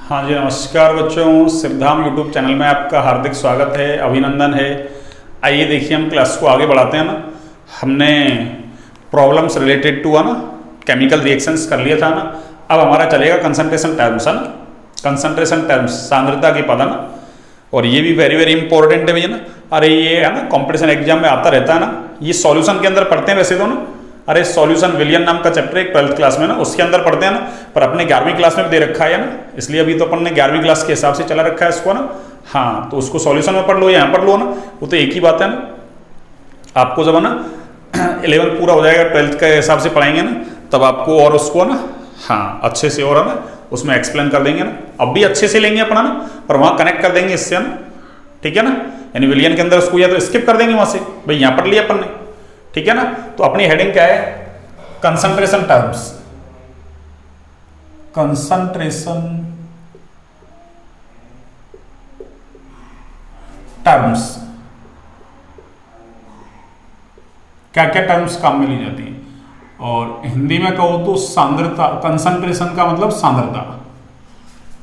हाँ जी, नमस्कार बच्चों। सिद्धाम यूट्यूब चैनल में आपका हार्दिक स्वागत है, अभिनंदन है। आइए देखिए, हम क्लास को आगे बढ़ाते हैं ना। हमने प्रॉब्लम्स रिलेटेड टू है ना केमिकल रिएक्शंस कर लिया था ना। अब हमारा चलेगा कंसंट्रेशन टर्म्स है ना, कंसंट्रेशन टर्म्स, सांद्रता के पद है ना। और ये भी वेरी वेरी इंपॉर्टेंट है भैया ना। अरे ये है ना कॉम्पिटिशन एग्जाम में आता रहता है ना। ये सॉल्यूशन के अंदर पढ़ते हैं वैसे तो ना। अरे सॉल्यूशन विलियन नाम का चैप्टर है 12th क्लास में ना, उसके अंदर पढ़ते हैं ना। पर अपने 11वीं क्लास में भी दे रखा है ना, इसलिए अभी तो अपन ने 11वीं क्लास के हिसाब से चला रखा है इसको ना। हाँ, तो उसको सॉल्यूशन में पढ़ लो, यहाँ पढ़ लो ना, वो तो एक ही बात है ना। आपको जब है ना 11th पूरा हो जाएगा, 12th के हिसाब से पढ़ाएंगे ना, तब आपको और उसको ना हाँ अच्छे से और है ना उसमें एक्सप्लेन कर देंगे ना। अब भी अच्छे से लेंगे अपना ना, पर वहाँ कनेक्ट कर देंगे इससे ना, ठीक है ना। यानी विलियन के अंदर उसको या तो स्किप कर देंगे वहाँ से, भाई यहाँ पढ़ लिया अपन ने, ठीक है ना। तो अपनी हेडिंग क्या है? Concentration terms, concentration terms. क्या क्या टर्म्स काम में ली जाती है? और हिंदी में कहो तो सांद्रता, कंसंट्रेशन का मतलब सांद्रता,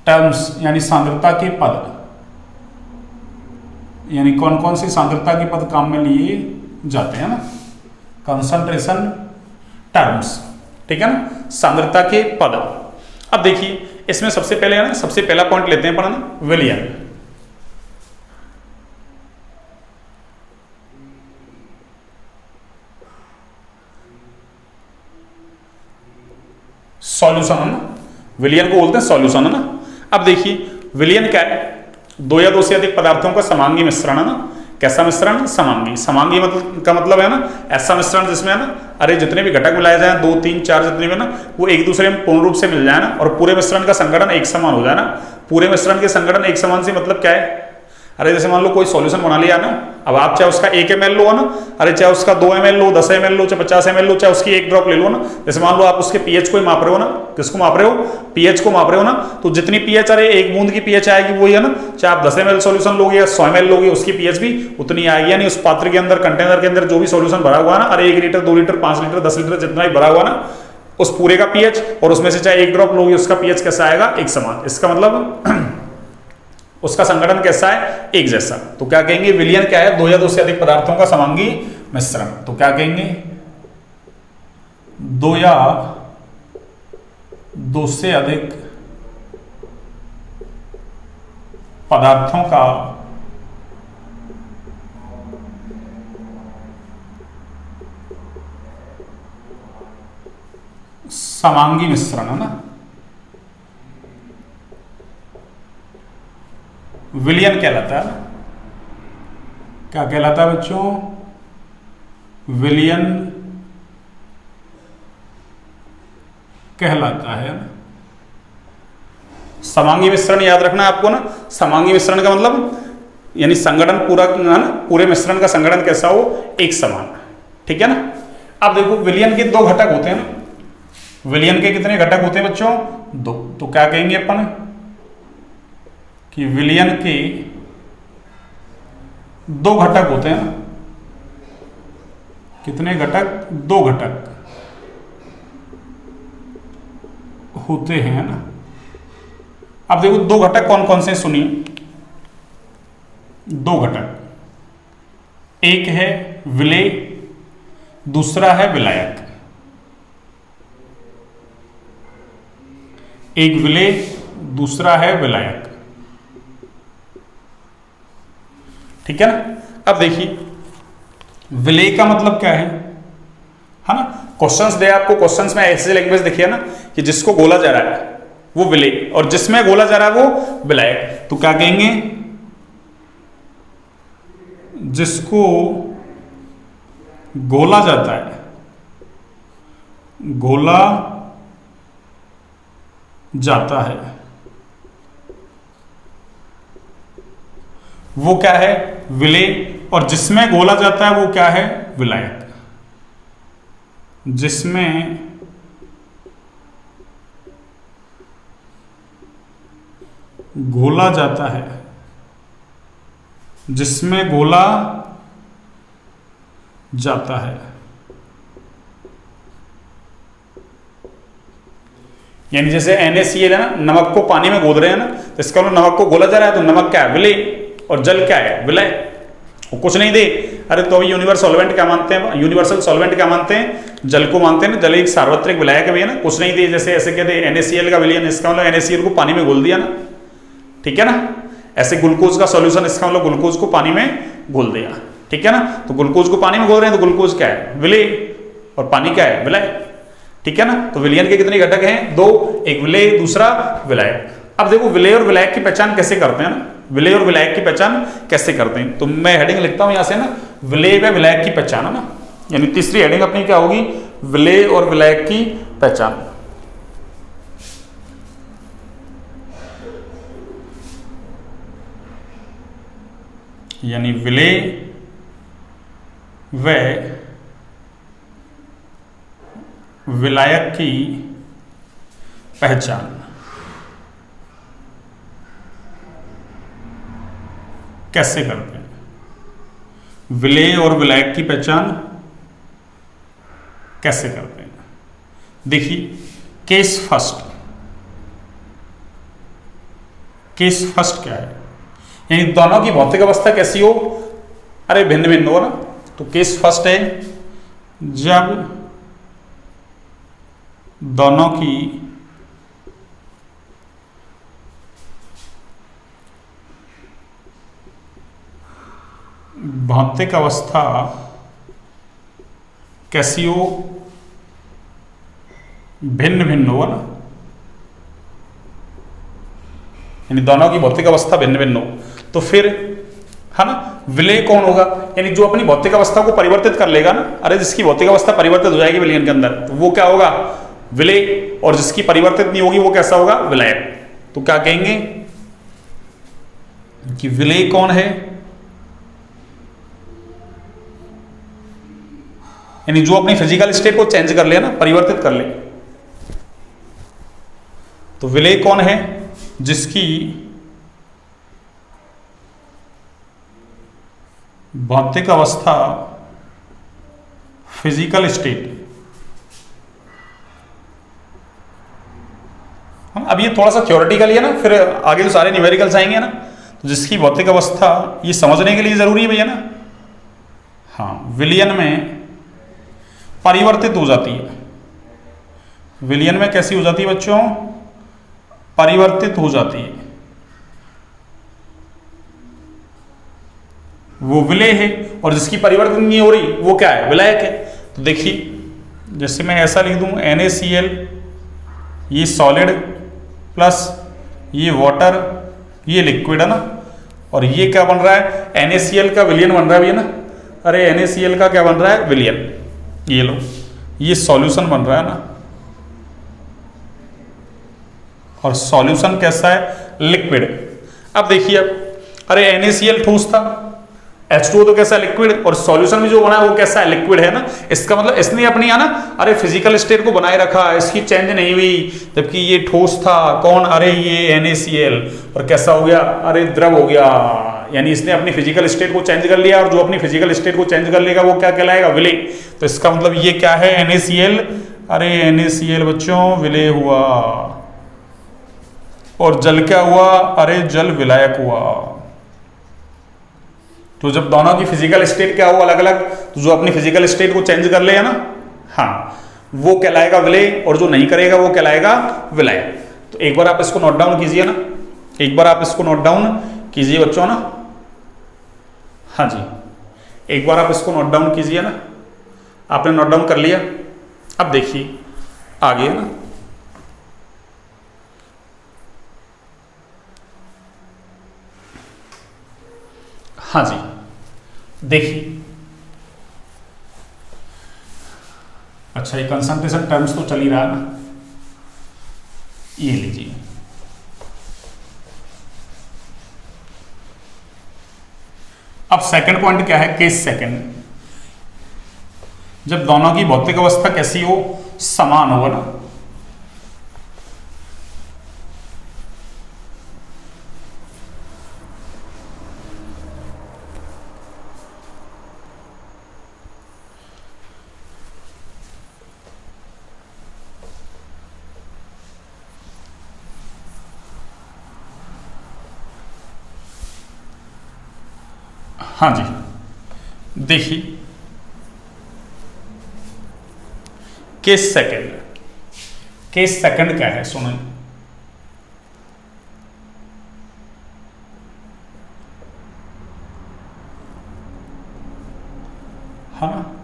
टर्म्स यानी सांद्रता के पद, यानी कौन कौन सी सांद्रता के पद काम में लिए जाते हैं ना, कंसंट्रेशन टर्म्स, ठीक है ना, सांद्रता के पद। अब देखिए इसमें सबसे पहले है ना, सबसे पहला पॉइंट लेते हैं पढ़ना, विलियन। सॉल्यूशन है ना, विलियन को बोलते हैं सॉल्यूशन है ना। अब देखिए विलियन क्या है? दो या दो से अधिक पदार्थों का समांगी मिश्रण है ना। कैसा मिश्रण? समांगी। समांगी मतलब का मतलब है ना ऐसा मिश्रण जिसमें है ना अरे जितने भी घटक मिलाए जाए, 2 3 4 जितने भी ना, वो एक दूसरे में पूर्ण रूप से मिल जाए ना, और पूरे मिश्रण का संगठन एक समान हो जाए ना। पूरे मिश्रण के संगठन एक समान से मतलब क्या है? अरे जैसे मान लो कोई सॉल्यूशन बना लिया ना, अब आप चाहे उसका 1 ml लो ना, अरे चाहे उसका 2 ml लो, 10 ml लो, चाहे 50 ml लो, चाहे उसकी 1 ड्रॉप ले लो ना। जैसे मान लो आप उसके पीएच को ही माप रहे हो ना, किसको माप रहे हो? पीएच को माप रहे हो ना। तो जितनी पीएच, अरे एक बूंद की पीएच आएगी वही है ना, चाहे आप 10 ml सॉल्यूशन लोगे या 100 ml लोगे, उसकी पीएच भी उतनी आएगी। यानी उस पात्र के अंदर, कंटेनर के अंदर जो भी सॉल्यूशन भरा हुआ है ना, अरे 1 लीटर 2 लीटर 5 लीटर 10 लीटर जितना भी भरा हुआ ना, उस पूरे का पीएच, और उसमें से चाहे 1 ड्रॉप लोगे उसका पीएच कैसा आएगा? एक समान। इसका मतलब उसका संगठन कैसा है? एक जैसा। तो क्या कहेंगे? विलियन क्या है? दो या दो से अधिक पदार्थों का समांगी मिश्रण। तो क्या कहेंगे? दो या दो से अधिक पदार्थों का समांगी मिश्रण है ना, विलियन कहलाता है। क्या कहलाता है बच्चों? विलियन कहलाता है। समांगी मिश्रण याद रखना है आपको ना। समांगी मिश्रण का मतलब यानी संगठन पूरा ना, पूरे मिश्रण का संगठन कैसा हो? एक समान, ठीक है ना। अब देखो विलियन के दो घटक होते हैं ना। विलियन के कितने घटक होते हैं बच्चों? 2। तो क्या कहेंगे अपन कि विलियन के 2 घटक होते हैं ना। कितने घटक? 2 घटक होते हैं ना। अब देखो 2 घटक कौन कौन से सुनिए। 2 घटक, एक है विलेय, दूसरा है विलायक। एक विलेय, दूसरा है विलायक, ठीक है ना। अब देखिए विलेय का मतलब क्या है ना। क्वेश्चंस दे आपको, क्वेश्चंस में ऐसे लैंग्वेज देखिए ना कि जिसको गोला जा रहा है वो विलेय, और जिसमें गोला जा रहा है वो विलायक। तो क्या कहेंगे? जिसको गोला जाता है, गोला जाता है, वो क्या है? विलेय। और जिसमें गोला जाता है वो क्या है? विलायक। जिसमें घोला जाता है, जिसमें घोला जाता है, यानी जैसे NaCl है ना, नमक को पानी में गोद रहे हैं ना, तो इसका मतलब नमक को घोला जा रहा है, तो नमक क्या है, विलेय, और जल क्या है, विलय। वो कुछ नहीं दे, अरे तो अभी यूनिवर्सल सॉल्वेंट क्या मानते हैं, यूनिवर्सल सॉल्वेंट क्या मानते हैं, जल को मानते हैं ना, जल एक सार्वत्रिक विलायक है भैया ना, कुछ नहीं दे। जैसे ऐसे कहते NaCl का विलयन, इसका मतलब NaCl को पानी में घोल दिया ना, ठीक है ना। ऐसे ग्लूकोज का सॉल्यूशन, इसका मतलब ग्लूकोज को पानी में घोल दिया, ठीक है ना। तो ग्लूकोज को पानी में घोल रहे हैं, तो ग्लूकोज क्या है, विलय, और पानी क्या है, विलय, ठीक है ना। तो विलयन के कितने घटक हैं, दो, एक विलय, दूसरा विलायक। अब देखो विलय और विलायक की पहचान कैसे करते हैं ना, विलय और विलायक की पहचान कैसे करते हैं, तो मैं हेडिंग लिखता हूं यहां से ना, विलय व विलायक की पहचान, है ना। यानी तीसरी हेडिंग अपनी क्या होगी, विलय और विलायक की पहचान। यानी विलय व विलायक की पहचान कैसे करते हैं, विलय और विलायक की पहचान कैसे करते हैं। देखिए केस फर्स्ट, केस फर्स्ट क्या है, यानी दोनों की भौतिक अवस्था कैसी हो, अरे भिन्न भिन्न हो ना। तो केस फर्स्ट है जब दोनों की भौतिक अवस्था कैसी हो, भिन्न भिन्न हो ना, यानी दोनों की भौतिक अवस्था भिन्न भिन्न हो, तो फिर है ना विलय कौन होगा, यानी जो अपनी भौतिक अवस्था को परिवर्तित कर लेगा ना, अरे जिसकी भौतिक अवस्था परिवर्तित हो जाएगी विलयन के अंदर, तो वो क्या होगा, विलय, और जिसकी परिवर्तित नहीं होगी वो कैसा होगा, विलायक। तो क्या कहेंगे कि विलय कौन है, यानी जो अपनी फिजिकल स्टेट को चेंज कर ले ना, परिवर्तित कर ले, तो विलय कौन है, जिसकी भौतिक अवस्था, फिजिकल स्टेट, अब ये थोड़ा सा थ्योरेटिकल है ना, फिर आगे तो सारे न्यूमेरिकल्स आएंगे ना, तो जिसकी भौतिक अवस्था, ये समझने के लिए जरूरी है भैया ना। हाँ, विलयन में परिवर्तित हो जाती है, विलयन में कैसी हो जाती है बच्चों, परिवर्तित हो जाती है, वो विलय है, और जिसकी परिवर्तन नहीं हो रही वो क्या है, विलायक है। तो देखिए जैसे मैं ऐसा लिख दूं NaCl, ये सॉलिड प्लस ये वाटर, ये लिक्विड है ना, और ये क्या बन रहा है, NaCl का विलयन बन रहा है भैया ना, अरे NaCl का क्या बन रहा है, विलयन, ये लो, ये सॉल्यूशन बन रहा है ना, और सॉल्यूशन कैसा है, लिक्विड। अब देखिए, अब अरे NaCl ठोस था, H2O तो कैसा है, लिक्विड, और सॉल्यूशन भी जो बना है वो कैसा है, लिक्विड है ना। इसका मतलब इसने अपनी है ना, अरे फिजिकल स्टेट को बनाए रखा, इसकी चेंज नहीं हुई, जबकि ये ठोस था, कौन, अरे ये NaCl, और कैसा हो गया, अरे द्रव हो गया, यानी इसने अपनी फिजिकल स्टेट को चेंज कर लिया, और जो अपनी फिजिकल स्टेट को चेंज कर लेगा वो क्या कहलाएगा, विलय। तो इसका मतलब ये क्या है, NaCl, अरे NaCl बच्चों विलय हुआ, और जल क्या हुआ, अरे जल विलायक हुआ। तो जब दोनों की फिजिकल स्टेट क्या हो अलग अलग, तो जो अपनी फिजिकल स्टेट को चेंज कर लेगा ना, हाँ, वो कहलाएगा विलय, और जो नहीं करेगा वो कहलाएगा विलायक। तो एक बार आप इसको नोट डाउन कीजिए ना, एक बार आप इसको नोट डाउन कीजिए बच्चों ना, हाँ जी, एक बार आप इसको नोट डाउन कीजिए ना, आपने नोट डाउन कर लिया। अब देखिए आगे ना, हाँ जी, देखिए, अच्छा ये कंसंट्रेशन टर्म्स तो चल ही रहा है ना, ये लीजिए, अब सेकंड पॉइंट क्या है, केस सेकंड, जब दोनों की भौतिक अवस्था कैसी हो, समान होगा ना, हाँ जी, देखिए केस सेकंड, केस सेकंड क्या है सुनो। हाँ,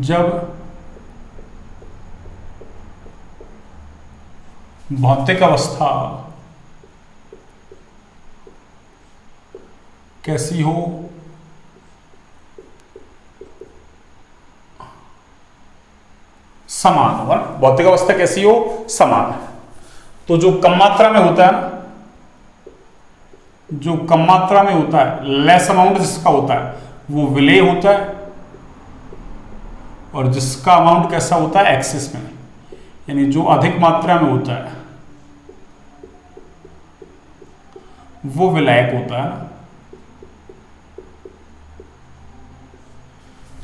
जब भौतिक अवस्था कैसी हो, समान हो, भौतिक अवस्था कैसी हो, समान। तो जो कम मात्रा में होता है ना, जो कम मात्रा में होता है, लेस अमाउंट जिसका होता है वो विलेय होता है, और जिसका अमाउंट कैसा होता है, एक्सेस में, यानी जो अधिक मात्रा में होता है वो विलायक होता है।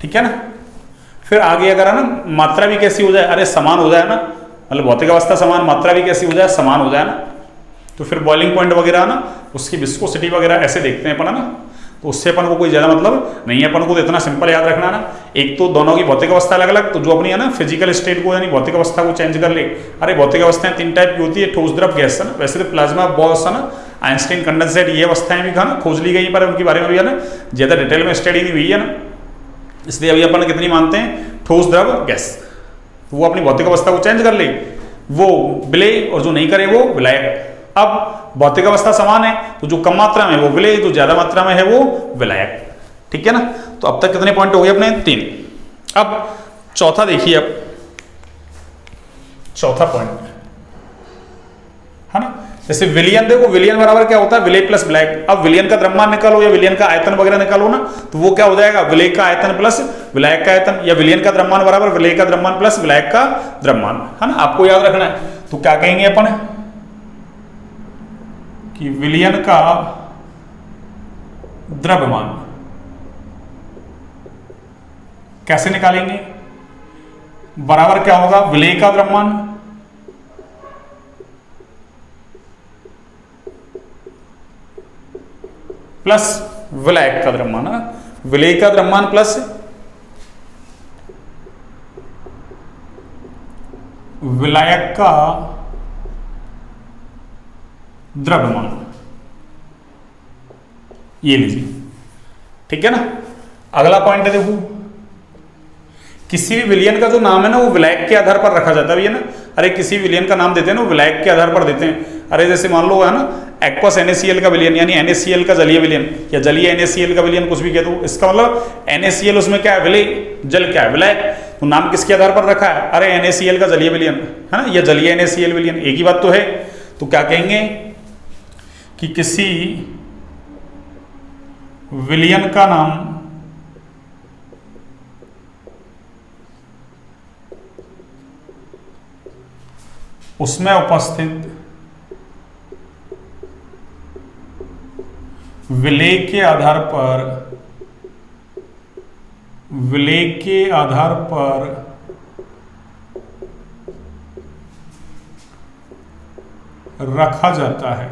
ठीक है ना। फिर आगे अगर है ना मात्रा भी कैसी हो जाए, अरे समान हो जाए ना, मतलब भौतिक अवस्था समान, मात्रा भी कैसी हो जाए, समान हो जाए ना, तो फिर बॉइलिंग पॉइंट वगैरह ना, उसकी विस्कोसिटी वगैरह ऐसे देखते हैं अपन, है ना। तो उससे अपन को कोई ज्यादा मतलब नहीं है, अपन को तो इतना सिंपल याद रखना ना, एक तो दोनों की भौतिक अवस्था अलग अलग, तो जो अपनी है ना फिजिकल स्टेट को यानी भौतिक अवस्था को चेंज कर ले। अरे भौतिक अवस्थाएं 3 टाइप की होती है, ठोस, द्रव, गैस, है ना। वैसे तो प्लाज्मा, बॉस, है ना, आइंस्टाइन, कंडेंसेट, ये अवस्थाएं भी ना खोज ली गई, पर उनके बारे में भी है ना ज्यादा डिटेल में स्टडी नहीं हुई है ना, इसलिए अभी अपन कितनी मानते हैं, ठोस, द्रव, गैस। तो वो अपनी भौतिक अवस्था को चेंज कर ले, वो विलेय, और जो नहीं करे वो विलायक। अब भौतिक अवस्था समान है, तो जो कम मात्रा में है वो विलेय, जो ज्यादा मात्रा में है वो विलायक। ठीक है ना। तो अब तक कितने पॉइंट हो गए अपने, 3। अब चौथा देखिए, अब चौथा पॉइंट है ना, जैसे विलयन, देखो विलयन बराबर क्या होता है, विलेय प्लस विलायक। अब विलयन का द्रव्यमान निकालो या विलयन का आयतन वगैरह निकालो ना, तो वो क्या हो जाएगा, विलेय का आयतन प्लस विलायक का आयतन, या विलयन का द्रव्यमान बराबर विलेय का द्रव्यमान प्लस विलायक का द्रव्यमान, है ना। आपको याद रखना है। तो क्या कहेंगे अपन कि विलयन का द्रव्यमान कैसे निकालेंगे, बराबर क्या होगा, विलेय का द्रव्यमान प्लस विलायक का द्रव्यमान, है। विलेय का द्रव्यमान प्लस विलायक का द्रव्यमान, ये लीजिए। ठीक है ना। अगला पॉइंट है, देखो किसी भी विलयन का जो नाम है ना वो विलायक के आधार पर रखा जाता है, भैया ना। अरे किसी विलयन का नाम देते हैं ना, वो विलायक के आधार पर देते हैं। अरे जैसे मान लो है ना एक्वस NaCl का विलयन, यानी NaCl का जलीय विलयन, या जलीय NaCl का विलयन, कुछ भी कह दो, इसका मतलब NaCl उसमें क्या है, विलेय, जल क्या है, विलायक। तो नाम किसके आधार पर रखा है, अरे NaCl का जलीय विलयन, है ना, या जलीय NaCl विलयन, एक ही बात तो है। तो क्या कहेंगे कि किसी विलयन का नाम उसमें उपस्थित विलेय के आधार पर, विलेय के आधार पर रखा जाता है।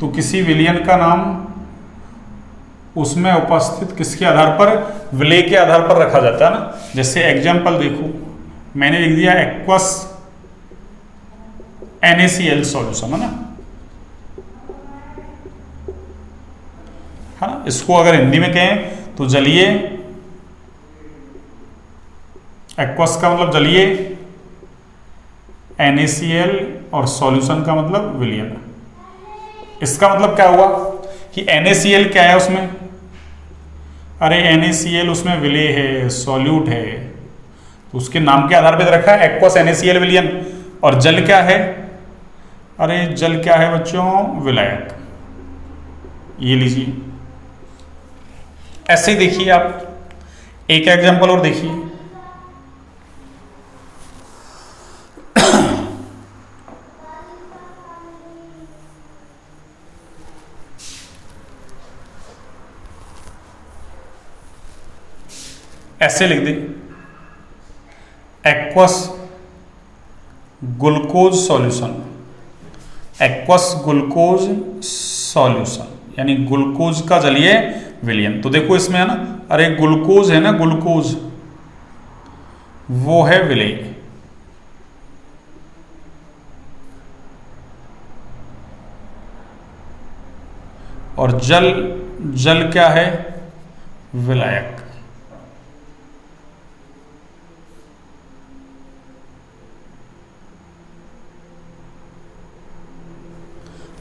तो किसी विलयन का नाम उसमें उपस्थित किसके आधार पर, विलेय के आधार पर रखा जाता है ना। जैसे एग्जाम्पल देखो, मैंने लिख दिया एक्वस NaCl सॉल्यूशन, है ना, है ना। इसको अगर हिंदी में कहें तो जलीय, एक्वस का मतलब जलीय, NaCl और सॉल्यूशन का मतलब विलयन। इसका मतलब क्या हुआ कि NaCl क्या है उसमें, अरे NaCl उसमें विलेय है, सॉल्यूट है, तो उसके नाम के आधार पर रखा है एक्वस NaCl विलयन। और जल क्या है, अरे जल क्या है बच्चों, विलायक। ये लीजिए। ऐसे ही देखिए आप एक एग्जांपल और देखिए, ऐसे लिख दे, aqueous glucose solution, aqueous glucose solution, यानी ग्लूकोज का जलीय विलयन। तो देखो इसमें है ना, अरे ग्लूकोज है ना, ग्लूकोज वो है विलेय, और जल, जल क्या है, विलायक।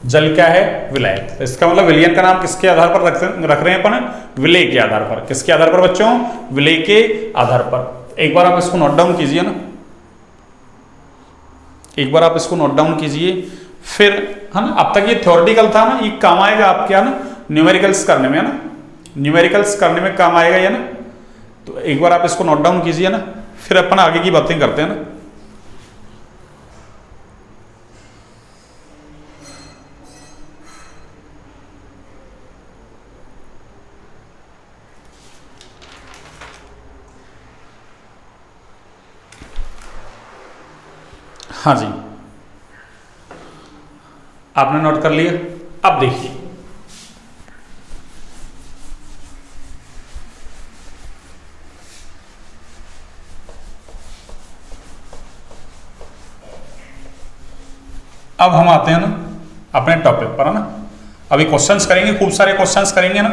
जल क्या है, विलायक। तो इसका मतलब विलयन का नाम किसके आधार पर रख रहे हैं अपन, विलेय के आधार पर। किसके आधार पर बच्चों, विलेय के आधार पर। एक बार आप इसको नोट डाउन कीजिए ना, एक बार आप इसको नोट डाउन कीजिए, फिर है ना। अब तक ये थ्योरेटिकल था ना, ये काम आएगा आपके है ना न्यूमेरिकल्स करने में, है ना, न्यूमेरिकल्स करने में काम आएगा ये ना। तो एक बार आप इसको नोट डाउन कीजिए ना, फिर अपन आगे की बातें करते हैं ना। हाँ जी, आपने नोट कर लिया। अब देखिए, अब हम आते हैं ना अपने टॉपिक पर, है ना। अभी क्वेश्चंस करेंगे, खूब सारे क्वेश्चंस करेंगे ना।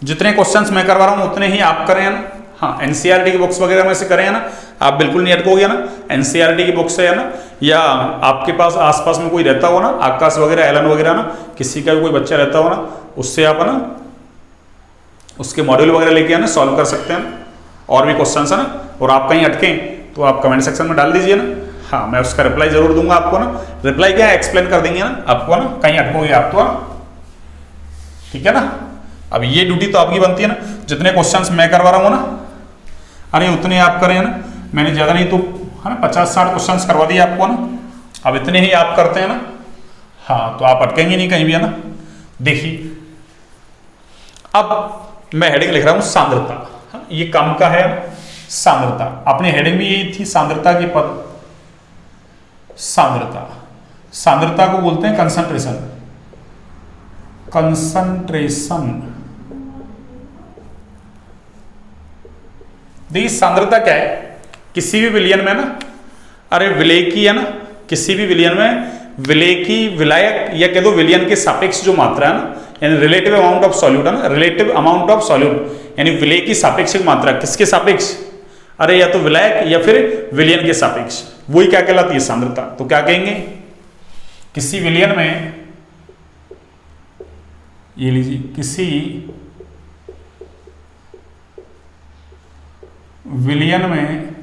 जितने क्वेश्चंस मैं करवा रहा हूं उतने ही आप करें, है ना। हाँ, एनसीईआरटी की बुक्स वगैरह में से करें, है ना। आप बिल्कुल नहीं अटकोगे ना, एनसीईआरटी की बुक से, है ना, या आपके पास आसपास में कोई रहता हो ना, आकाश वगैरह, एलन वगैरह ना, किसी का भी कोई बच्चा रहता हो ना, उससे आप, है ना, उसके मॉड्यूल वगैरह लेके, है ना, सॉल्व कर सकते हैं और भी क्वेश्चन, है ना। और आप कहीं अटकें तो आप कमेंट सेक्शन में डाल दीजिए ना। हाँ, मैं उसका रिप्लाई जरूर दूंगा आपको ना। रिप्लाई क्या है, एक्सप्लेन कर देंगे ना आपको, ना, कहीं अटकोगे आप तो, ठीक है ना। अब ये ड्यूटी तो आपकी बनती है ना, जितने क्वेश्चंस मैं करवा रहा हूँ ना, अरे उतने आप करें, है ना। मैंने ज़्यादा नहीं तो, है ना, 50-60 क्वेश्चंस करवा दिए आपको ना। अब इतने ही आप करते हैं ना, हाँ, तो आप अटकेंगे नहीं कहीं भी, है ना। देखिए, अब मैं हेडिंग लिख रहा हूँ सांद्रता। हाँ, ये कम का है सांद्रता। अपनी हेडिंग भी यही थी, सांद्रता की पद, सांद्रता। सांद्रता को बोलते हैं कंसंट्रेशन, कंसंट्रेशन। देखिए, सांद्रता क्या है, किसी भी विलयन में ना, अरे विलेय की, है ना, किसी भी विलयन में विलेय की, विलायक या कह दो विलयन के सापेक्ष जो मात्रा है ना, यानी रिलेटिव अमाउंट ऑफ सॉल्यूट, है ना, रिलेटिव अमाउंट ऑफ सॉल्यूट, यानी विलेय की सापेक्षिक मात्रा किसके सापेक्ष, अरे या तो विलायक या फिर विलयन के सापेक्ष, वही क्या कहलाती है, सांद्रता। तो क्या कहेंगे, किसी विलयन में, ये लीजिए, किसी विलयन में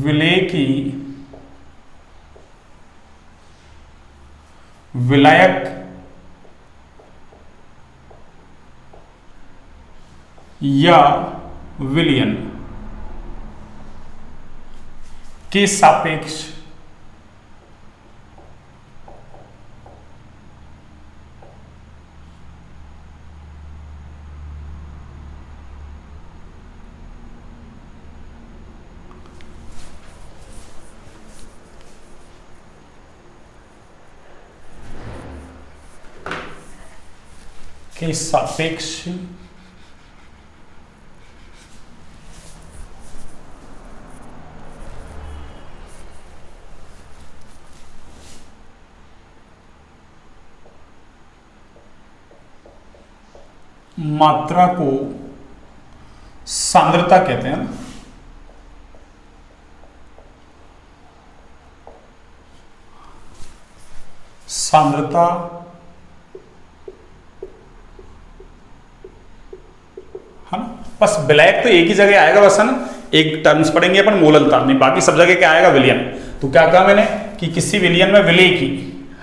विलेय की विलायक या विलयन के सापेक्ष के सापेक्ष मात्रा को सांद्रता कहते हैं। सांद्रता है ना, बस विलायक तो एक ही जगह आएगा, बस, है ना, एक टर्म्स पढ़ेंगे अपन मोललता, नहीं बाकी सब जगह क्या आएगा, विलयन। तो क्या कहा मैंने कि किसी विलयन में विलेय की,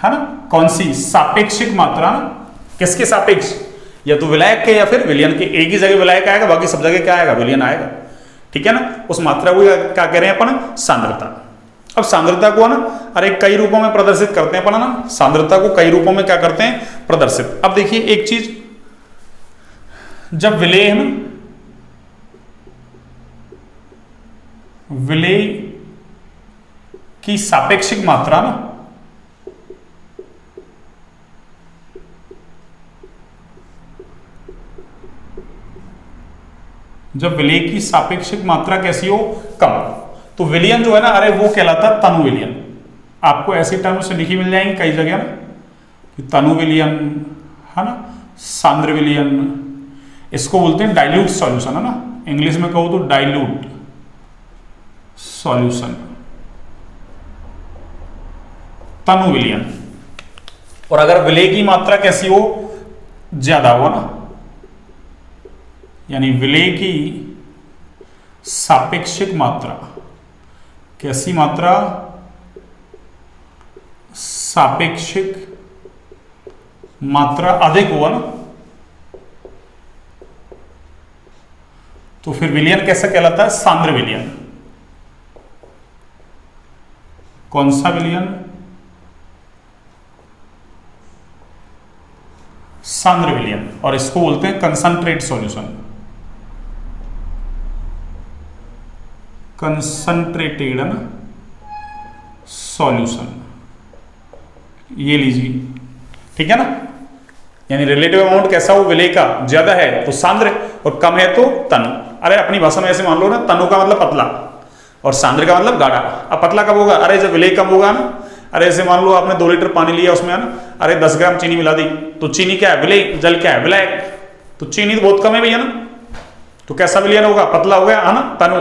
है ना, कौन सी सापेक्षिक मात्रा, ना, किसके सापेक्ष, या तो विलायक के या फिर विलयन के। एक ही जगह विलायक आएगा, बाकी सब जगह क्या आएगा, विलयन आएगा, ठीक है ना। उस मात्रा को क्या कह रहे हैं अपन, सांद्रता। अब सांद्रता को, है ना, अरे कई रूपों में प्रदर्शित करते हैं अपन, है ना, सांद्रता को कई रूपों में क्या करते हैं, प्रदर्शित। अब देखिए एक चीज, जब विलेय है ना, विलेय की सापेक्षिक मात्रा ना, जब विलेय की सापेक्षिक मात्रा कैसी हो, कम, तो विलयन जो है ना, अरे वो कहलाता है तनु विलयन। आपको ऐसी टर्म से लिखी मिल जाएंगी कई जगह ना, कि तनु विलयन है ना, सांद्र विलयन, इसको बोलते हैं डाइल्यूट सॉल्यूशन है ना, इंग्लिश में कहो तो डाइल्यूट सॉल्यूशन, तनु विलयन। और अगर विलेय की मात्रा कैसी हो, ज्यादा हो ना, यानी विलेय की सापेक्षिक मात्रा, कैसी मात्रा, सापेक्षिक मात्रा अधिक हुआ ना, तो फिर विलयन कैसा कहलाता है, सांद्र विलयन। कौन सा विलयन, सांद्र विलयन। और इसको बोलते हैं कंसंट्रेट सॉल्यूशन, कंसंट्रेटेड है ना सॉल्यूशन, ये लीजिए, ठीक है ना। यानी रिलेटिव अमाउंट कैसा हो, विलेय का ज्यादा है तो सांद्र और कम है तो तनु। अरे अपनी भाषा में ऐसे मान लो ना, तनु का मतलब पतला और सांद्र का मतलब गाढ़ा। अब पतला कब होगा, अरे जब विलेय कम होगा ना, अरे ऐसे मान लो आपने 2 लीटर पानी लिया, उसमें है ना, अरे 10 ग्राम चीनी मिला दी, तो चीनी क्या है, विलेय, जल क्या है, विलायक, तो चीनी तो बहुत कम है भैया ना, तो कैसा विलयन होगा, पतला हो गया है ना, तनु।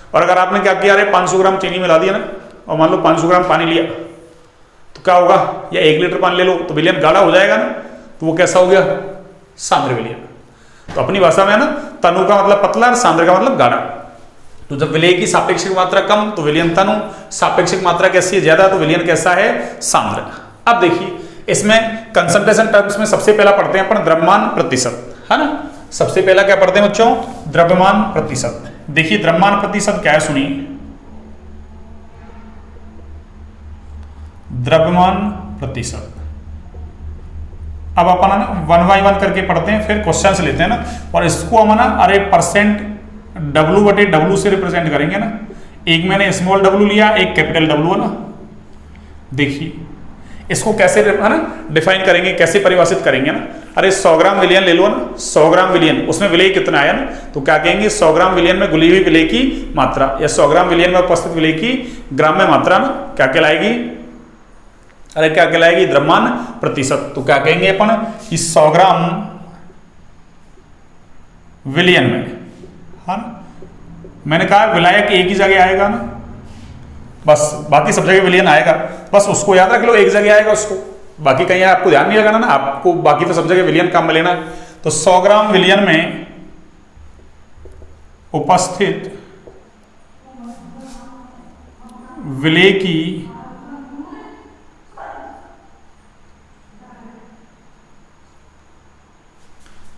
और अगर आपने क्या किया, अरे 500 ग्राम चीनी मिला दिया ना, और मान लो 500 ग्राम पानी लिया, तो क्या होगा, या 1 लीटर पानी ले लो, तो विलयन गाढ़ा हो जाएगा ना, तो वो कैसा हो गया, सांद्र विलयन। तो अपनी भाषा में है ना, तनु का मतलब पतला और सांद्र का मतलब गाढ़ा। तो जब विलेय की सापेक्षिक मात्रा कम तो विलयन तनु, सापेक्षिक मात्रा कैसी है, ज्यादा, तो विलयन कैसा है, सांद्र। अब देखिए इसमें कंसंट्रेशन टर्म्स में सबसे पहला पढ़ते हैं अपन द्रव्यमान प्रतिशत, है ना। सबसे पहला क्या पढ़ते हैं बच्चों, द्रव्यमान प्रतिशत। देखिए द्रव्यमान प्रतिशत क्या है, सुनिए, द्रव्यमान प्रतिशत। अब अपन ना 1 बाय 1 करके पढ़ते हैं, फिर क्वेश्चन लेते हैं ना, और इसको हम ना अरे परसेंट W/W से रिप्रेजेंट करेंगे ना। एक मैंने स्मॉल w लिया, एक कैपिटल W है ना। देखिए इसको कैसे है ना डिफाइन करेंगे, कैसे परिभाषित करेंगे ना। अरे 100 ग्राम विलयन ले लो ना, 100 ग्राम विलयन, उसमें विलेय कितना आया ना, तो क्या कहेंगे, 100 ग्राम विलयन में घुली हुई विलेय की मात्रा, या 100 ग्राम विलयन में उपस्थित विलेय की ग्राम में मात्रा ना क्या कहलाएगी, अरे क्या कहलाएगी, द्रव्यमान प्रतिशत। तो क्या कहेंगे अपन कि 100 ग्राम विलयन में, हाँ ना, मैंने कहा विलायक एक ही जगह आएगा ना, बस बाकी सब जगह विलयन आएगा, बस उसको याद रख लो, एक जगह आएगा उसको, बाकी कहीं आपको ध्यान नहीं लगाना ना, आपको बाकी तो सब जगह विलयन काम में लेना। तो 100 ग्राम विलयन में उपस्थित विलेय की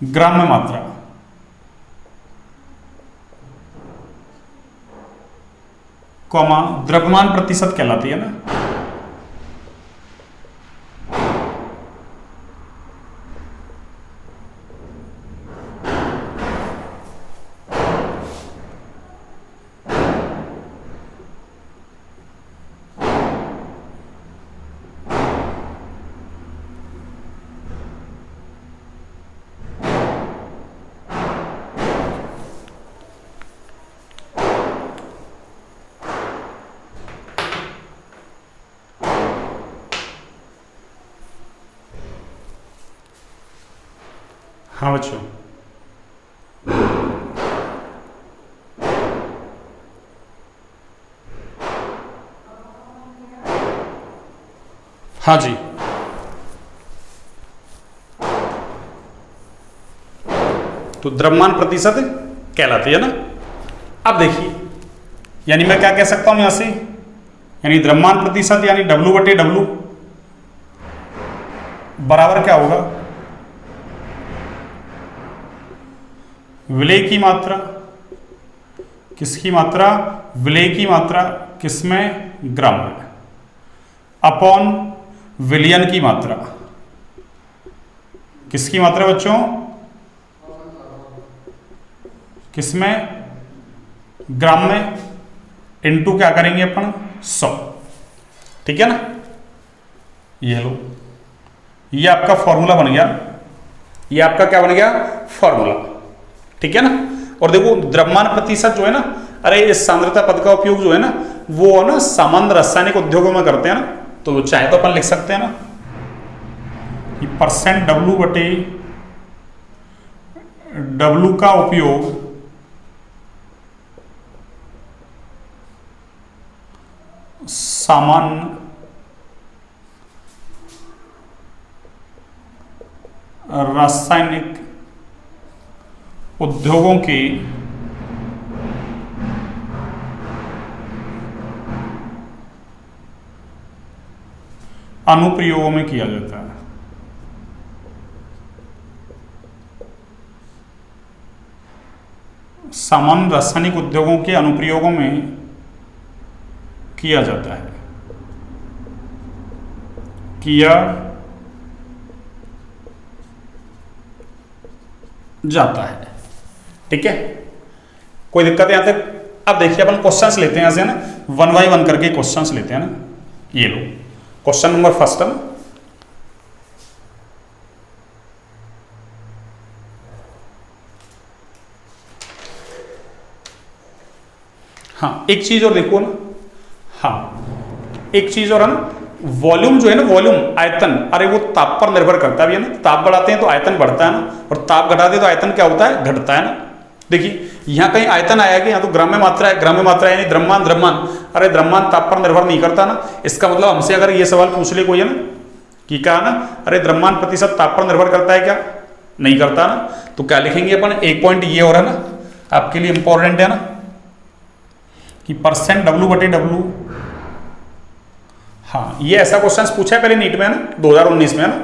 ग्राम में मात्रा, कॉमा द्रव्यमान प्रतिशत कहलाती है ना। हाँ बच्चों, हाँ जी, तो द्रव्यमान प्रतिशत कहलाती है ना। अब देखिए, यानी मैं क्या कह सकता हूं यहां से, यानी द्रव्यमान प्रतिशत यानी W/W बराबर क्या होगा, विलेय की मात्रा, किसकी मात्रा, विलेय की मात्रा किसमें, ग्राम में, अपॉन विलयन की मात्रा, किसकी मात्रा बच्चों, किसमें, ग्राम में, इनटू क्या करेंगे अपन 100, ठीक है ना। ये लो, ये आपका फॉर्मूला बन गया, ये आपका क्या बन गया, फॉर्मूला, ठीक है ना। और देखो द्रव्यमान प्रतिशत जो है ना, अरे इस सांद्रता पद का उपयोग जो है ना वो ना सामान्य रासायनिक उद्योगों में करते हैं ना, तो चाहे तो अपन लिख सकते हैं ना परसेंट डब्लू बटे डब्लू का उपयोग सामान्य रासायनिक उद्योगों के अनुप्रयोगों में किया जाता है। सामान्य रासायनिक उद्योगों के अनुप्रयोगों में किया जाता है, किया जाता है, ठीक है। कोई दिक्कत यहां तक? अब देखिए अपन क्वेश्चंस लेते हैं यहां से ना, 1 बाय 1 करके क्वेश्चंस लेते हैं ना। ये लो क्वेश्चन नंबर फर्स्ट है ना, हाँ एक चीज और देखो ना, हाँ एक चीज और है ना, वॉल्यूम जो है ना, वॉल्यूम आयतन, अरे वो ताप पर निर्भर करता भी है ना। ताप बढ़ाते हैं तो आयतन बढ़ता है ना, और ताप घटाते हैं तो आयतन क्या होता है, घटता है ना। देखिए यहाँ कहीं आयतन आया कि यहाँ तो ग्राम्य मात्रा है, ग्राम्य मात्रा यानी द्रव्यमान, द्रव्यमान, अरे द्रव्यमान ताप पर निर्भर नहीं करता ना। इसका मतलब हमसे अगर ये सवाल पूछ ले कोई है ना कि कहा ना, अरे द्रव्यमान प्रतिशत ताप पर निर्भर करता है क्या, नहीं करता ना, तो क्या लिखेंगे अपन, एक पॉइंट ये हो रहा है ना आपके लिए इंपॉर्टेंट है ना, कि परसेंट डब्लू बटे डब्लू। हाँ ये ऐसा क्वेश्चन पूछा है पहले नीट में है ना, 2019 में है ना,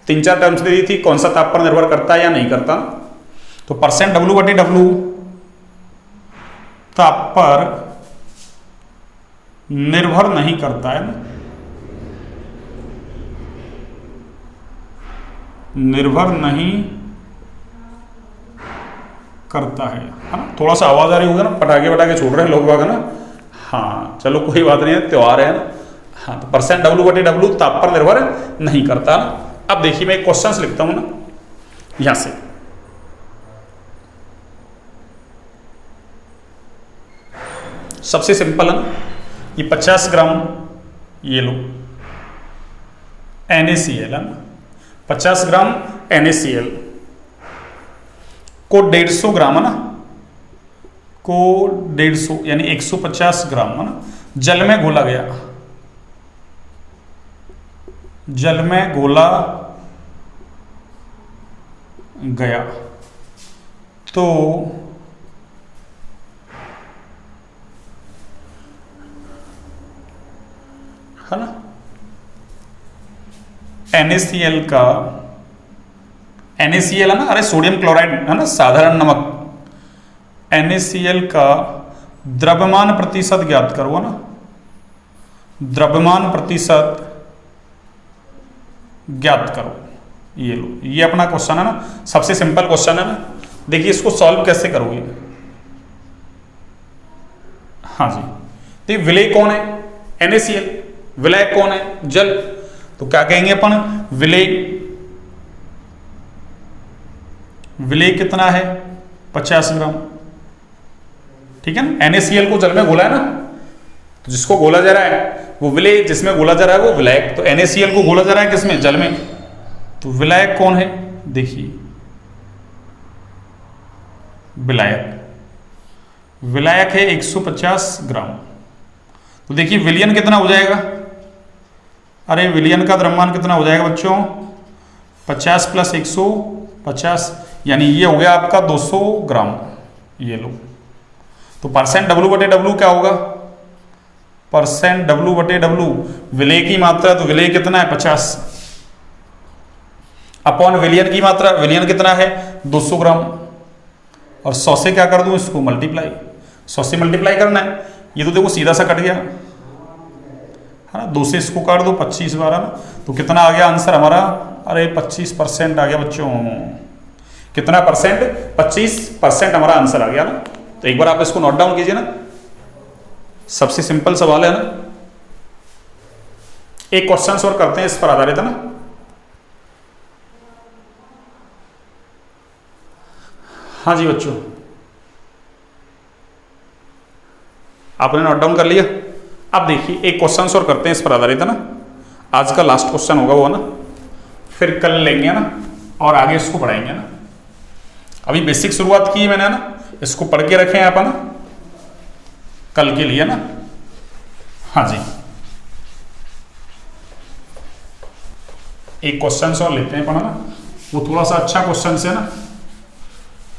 3-4 टर्म्स दे दी थी, कौन सा ताप पर निर्भर करता है या नहीं करता ना। तो परसेंट डब्लू बटे डब्लू ताप पर निर्भर नहीं करता है ना, निर्भर नहीं करता है ना। थोड़ा सा आवाज आ रही होगा ना, पटाखे वटाखे छोड़ रहे हैं लोग बाग है ना। हाँ चलो कोई बात नहीं है, त्योहार है ना। हाँ तो परसेंट डब्लू बटे डब्लू ताप पर निर्भर नहीं करता ना। अब देखिए मैं एक क्वेश्चन लिखता हूं ना यहां से, सबसे सिंपल है ना, ये 50 ग्राम ये लो NaCl है ना, 50 ग्राम NaCl को 150 ग्राम है ना, को 150 यानी 150 ग्राम है ना, जल में घोला गया, जल में घोला गया तो है ना NaCl का, NaCl है ना, अरे सोडियम क्लोराइड है ना, साधारण नमक, NaCl का द्रव्यमान प्रतिशत ज्ञात करो ना, द्रव्यमान प्रतिशत ज्ञात करो। ये लो, ये अपना क्वेश्चन है ना, सबसे सिंपल क्वेश्चन है ना। देखिए इसको सॉल्व कैसे करोगे। हाँ जी, तो विलेय कौन है, NaCl, विलायक कौन है, जल, तो क्या कहेंगे अपन, विलेय, विलेय कितना है 50 ग्राम, ठीक है ना। NaCl को जल में घोला है ना, तो जिसको घोला जा रहा है वो विलेय, जिसमें घोला जा रहा है वो विलायक। तो NaCl को घोला जा रहा है किसमें, जल में, तो विलायक कौन है, देखिए विलायक, विलायक है 150 ग्राम। तो देखिए विलयन कितना हो जाएगा, अरे विलयन का द्रव्यमान कितना हो जाएगा बच्चों, 50 + 150 यानी ये हो गया आपका 200 ग्राम। ये लो, तो परसेंट डब्लू बटे डब्लू क्या होगा, परसेंट डब्लू बटे डब्लू, विलेय की मात्रा, तो विलेय कितना है 50 अपॉन विलयन की मात्रा, विलयन कितना है 200 ग्राम, और 100 से क्या कर दूं इसको मल्टीप्लाई, 100 से मल्टीप्लाई करना है। ये तो देखो सीधा सा कट गया है ना, 2 से इसको काट दो 25 बार है ना, तो कितना आ गया आंसर हमारा, अरे 25% आ गया बच्चों। कितना परसेंट, 25% हमारा आंसर आ गया ना। तो एक बार आप इसको नोट डाउन कीजिए ना, सबसे सिंपल सवाल है ना। एक क्वेश्चन और करते हैं इस पर आधारित है ना। हाँ जी बच्चों, आपने नोट डाउन कर लिया। अब देखिए एक क्वेश्चन और करते हैं इस पर आधारित है ना। आज का लास्ट क्वेश्चन होगा वो ना, फिर कल लेंगे ना और आगे इसको पढ़ाएंगे ना। अभी बेसिक शुरुआत की है मैंने ना, इसको पढ़ के रखें आप ना कल के लिए ना। हाँ जी, एक क्वेश्चन और लेते हैं पढ़ना, वो थोड़ा सा अच्छा क्वेश्चन है ना।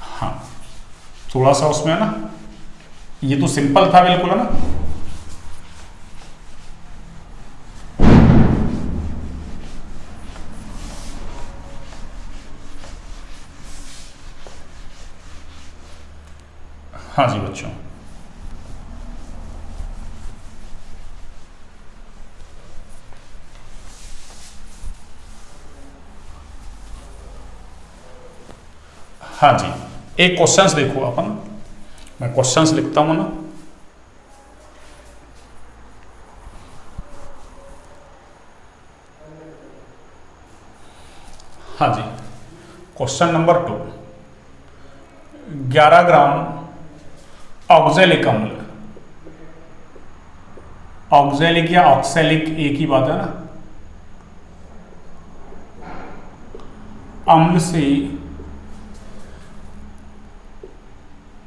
हाँ, थोड़ा सा उसमें है ना, ये तो सिंपल था बिल्कुल है ना। हाँ जी बच्चों, हाँ जी, एक क्वेश्चंस देखो अपन, मैं क्वेश्चंस लिखता हूं ना। हाँ जी, क्वेश्चन नंबर 2, 11 ग्राम ऑक्जेलिक अम्ल, ऑक्जेलिक या ऑक्सेलिक एक ही बात है ना, अम्ल से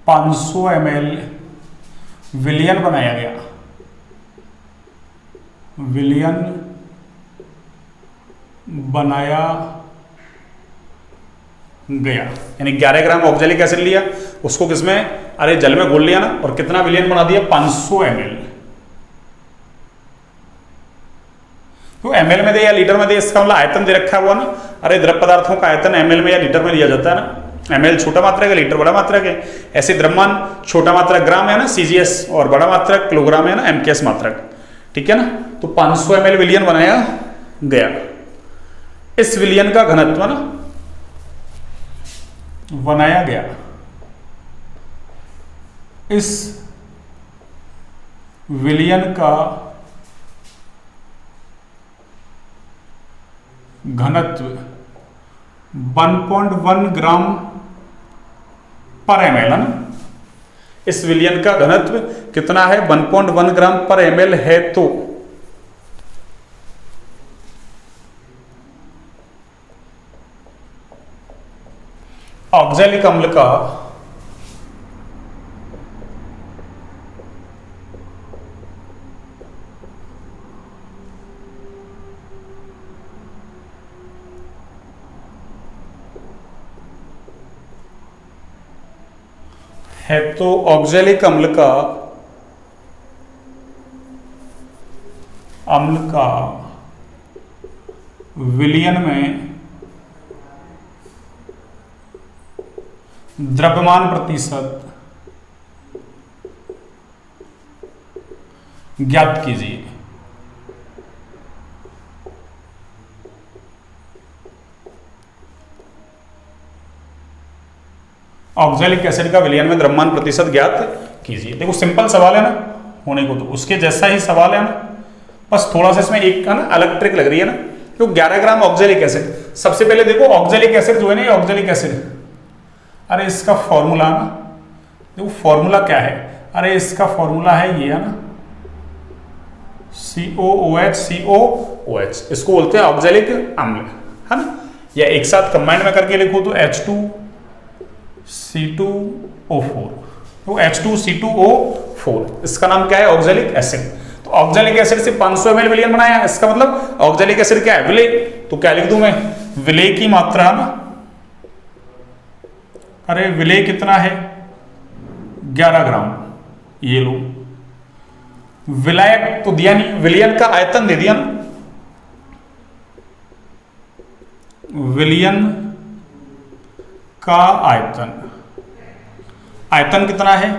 500 ml विलयन बनाया गया। विलयन बनाया गया यानी 11 ग्राम ऑक्जेलिक एसिड लिया, उसको किसमें, अरे जल में घोल लिया ना, और कितना विलयन बना दिया, 500 ml। तो ml में दे या लीटर में दे, इसका मतलब आयतन दे रखा हुआ ना। अरे द्रव पदार्थों का आयतन ml में या लीटर में दिया जाता है ना। ml छोटा मात्रक है, लीटर बड़ा मात्रक है। ऐसे द्रव्यमान छोटा मात्रक ग्राम है ना CGS, और बड़ा मात्रक किलोग्राम है ना MKS मात्रक, ठीक है ना। तो 500 ml विलयन बनाया गया। इस विलयन का घनत्व ना बनाया गया, इस विलयन का घनत्व 1.1 ग्राम पर ml है ना। इस विलयन का घनत्व कितना है, 1.1 ग्राम पर ml है। तो ऑक्जेलिक अम्ल का है, तो ऑक्जेलिक अम्ल का विलयन में द्रव्यमान प्रतिशत ज्ञात कीजिए। ऑक्जेलिक एसिड का विलयन में द्रव्यमान प्रतिशत ज्ञात कीजिए। देखो सिंपल सवाल है ना, होने को तो उसके जैसा ही सवाल है ना, बस थोड़ा सा इसमें एक का ना अलग ट्रिक लग रही है ना। तो 11 ग्राम ऑक्जेलिक एसिड, सबसे पहले देखो ऑक्जेलिक एसिड जो है ना, ऑक्जेलिक एसिड, अरे इसका फॉर्मूला ना, देखो फॉर्मूला क्या है, अरे इसका फॉर्मूला है ये है ना, COOH। इसको बोलते हैं ऑक्जेलिक अम्ल है ना। या एक साथ कंबाइंड में करके लिखो तो H2C2O4, तो H2C2O4 इसका नाम क्या है, ऑक्जेलिक एसिड। तो ऑक्जेलिक एसिड से 500 ml विलयन बनाया, इसका मतलब ऑक्जेलिक एसिड क्या है, विलेय। तो क्या लिख दूं मैं, विलेय की मात्रा है ना, अरे विलेय कितना है, 11 ग्राम। ये लो विलायक तो दिया नहीं, विलयन का आयतन दे दिया ना, विलयन का आयतन, आयतन कितना है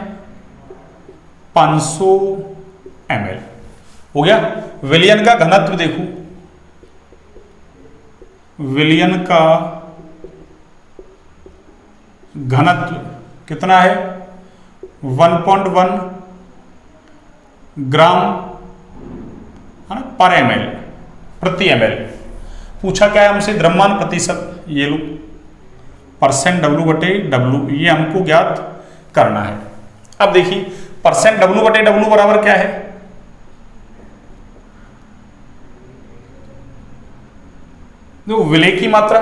500 ml हो गया। विलयन का घनत्व देखो, विलयन का घनत्व कितना है 1.1 ग्राम है ना पर ml, प्रति ml। पूछा क्या है हमसे, द्रव्यमान प्रतिशत, ये लो परसेंट W/W, ये हमको ज्ञात करना है। अब देखिए परसेंट W/W बराबर क्या है, देखो विलेय की मात्रा।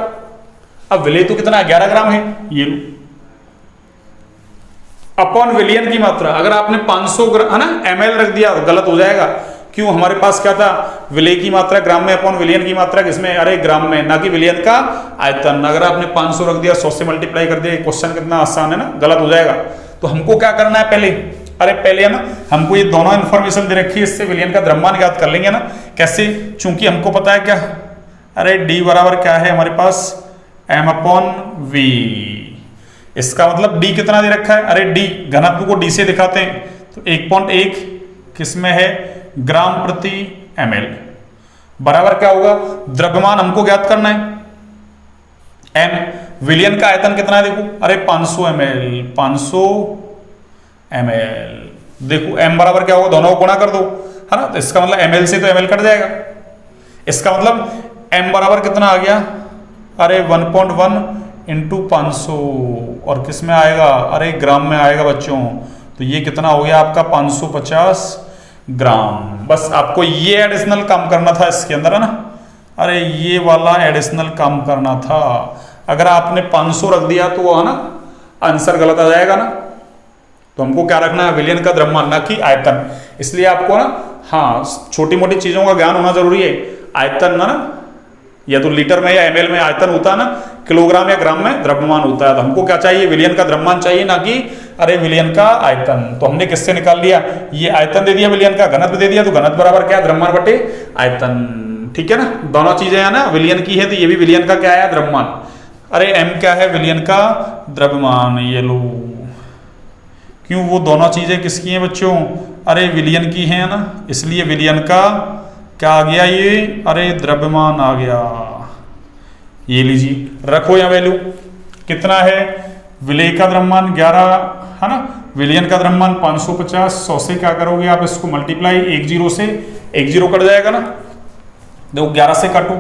अब विलेय तो कितना है, 11 ग्राम है, ये लो अपॉन विलियन की मात्रा। अगर आपने 500 ग्राम है ना ml रख दिया तो गलत हो जाएगा। क्यों, हमारे पास क्या था, विलेय की मात्रा ग्राम में अपॉन विलियन की मात्रा किसमें, अरे ग्राम में, ना कि विलियन का आयतन। अगर आपने 500 रख दिया, 100 से मल्टीप्लाई कर दिया, क्वेश्चन कितना आसान है ना, गलत हो जाएगा। तो हमको क्या करना है पहले, अरे पहले है ना हमको ये दोनों इंफॉर्मेशन दे रखी है, इससे विलियन का द्रव्यमान ज्ञात कर लेंगे ना। कैसे, चूंकि हमको पता है क्या, अरे D बराबर क्या है हमारे पास, m/v। इसका मतलब D कितना दे रखा है, अरे D घनत्व को D से दिखाते हैं तो 1.1 किसमें है, ग्राम प्रति ml बराबर क्या होगा, द्रव्यमान हमको ज्ञात करना है m, विलियन का आयतन कितना है देखो, अरे 500 ml, 500 ml। देखो m बराबर क्या होगा, दोनों को गुणा कर दो है ना, तो इसका मतलब ml से तो ml कट जाएगा। इसका मतलब m बराबर कितना आ गया, अरे 1.1 इंटू 500, और किस में आएगा, अरे ग्राम में आएगा बच्चों। तो ये कितना हो गया आपका 550 ग्राम। बस आपको ये एडिशनल काम करना था इसके अंदर है ना, अरे ये वाला एडिशनल काम करना था। अगर आपने 500 रख दिया तो है ना आंसर गलत आ जाएगा ना। तो हमको क्या रखना है, विलियन का द्रव्यमान, ना कि आयतन। इसलिए आपको ना हाँ छोटी मोटी चीजों का ज्ञान होना जरूरी है। आयतन ना या तो लीटर में या ml में आयतन होता है ना, किलोग्राम या ग्राम में द्रव्यमान होता है। तो हमको क्या चाहिए, विलियन का द्रव्यमान चाहिए, ना कि अरे विलियन का आयतन। तो हमने किससे निकाल लिया, ये आयतन दे दिया, विलियन का घनत्व दे दिया, तो घनत्व बराबर क्या है, द्रव्यमान बटे आयतन। ठीक है ना, दोनों चीजें है ना, विलियन की है तो ये भी विलियन का क्या है, द्रव्यमान। अरे m क्या है, विलियन का द्रव्यमान, ये लो। क्यों, वो दोनों चीजें किसकी हैं बच्चों, अरे विलियन की है ना, इसलिए विलियन का क्या आ गया ये, अरे द्रव्यमान आ गया। ये लीजिए रखो यहाँ वैल्यू कितना है, विलेय का द्रव्यमान 11 है ना, विलियन का द्रव्यमान 550, 100 से क्या करोगे आप इसको मल्टीप्लाई, 1 0 से 1 0 कट जाएगा ना। देखो 11 से काटो,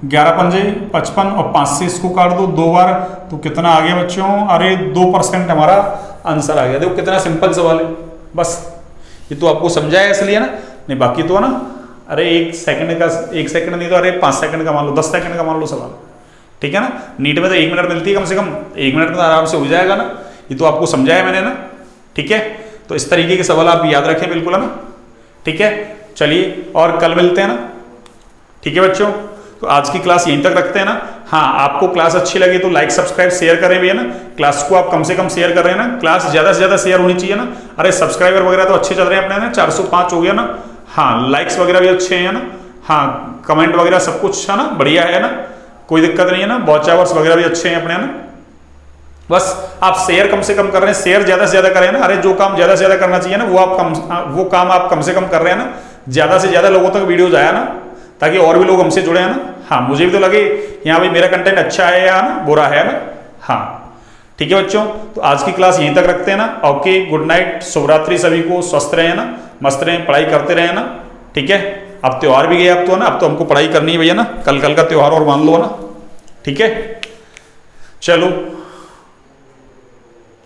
11 पंजे 55 और 5 से इसको काट दो 2 बार, तो कितना आ गया बच्चों, अरे 2% हमारा आंसर आ गया। देखो कितना सिंपल सवाल है, बस ये तो आपको समझाया इसलिए ना, नहीं बाकी तो है ना, अरे 1 सेकंड का, 1 सेकंड नहीं तो अरे 5 सेकंड का मान लो, 10 सेकंड का मान लो सवाल। ठीक है ना, नीट में तो 1 मिनट मिलती है कम से कम, 1 मिनट में तो आराम से हो जाएगा ना। ये तो आपको समझाया मैंने ना। ठीक है, तो इस तरीके के सवाल आप याद रखें बिल्कुल है ना। ठीक है, चलिए और कल मिलते हैं ना। ठीक है बच्चों, तो आज की क्लास यहीं तक रखते हैं ना। हाँ, आपको क्लास अच्छी लगी तो लाइक सब्सक्राइब शेयर करें भैया ना। क्लास को आप कम से कम शेयर कर रहे हैं ना, क्लास ज्यादा से ज्यादा शेयर होनी चाहिए ना। अरे सब्सक्राइबर वगैरह तो अच्छे चल रहे हैं अपने ना, 405 हो गया ना। हाँ, लाइक्स वगैरह भी अच्छे हैं ना। हाँ, कमेंट वगैरह सब कुछ है ना, बढ़िया है ना, कोई दिक्कत नहीं है ना। वॉच आवर्स वगैरह भी अच्छे हैं अपने ना। बस आप शेयर कम से कम कर रहे हैं, शेयर ज्यादा से ज्यादा करें ना। अरे जो काम ज्यादा से ज्यादा करना चाहिए ना वो काम आप कम से कम कर रहे हैं ना। ज्यादा से ज्यादा लोगों तक वीडियोज आया ना, ताकि और भी लोग हमसे जुड़े हैं ना। हाँ, मुझे भी तो लगे यहाँ भाई मेरा कंटेंट अच्छा है या ना बुरा है ना। हाँ ठीक है बच्चों, तो आज की क्लास यहीं तक रखते हैं ना। ओके, गुड नाइट, शुभरात्रि सभी को, स्वस्थ रहे ना, मस्त रहें, पढ़ाई करते रहे ना। ठीक है, अब त्योहार भी गए, अब तो ना, अब तो हमको पढ़ाई करनी है भैया ना। कल का त्योहार और मान लो ना। ठीक है, चलो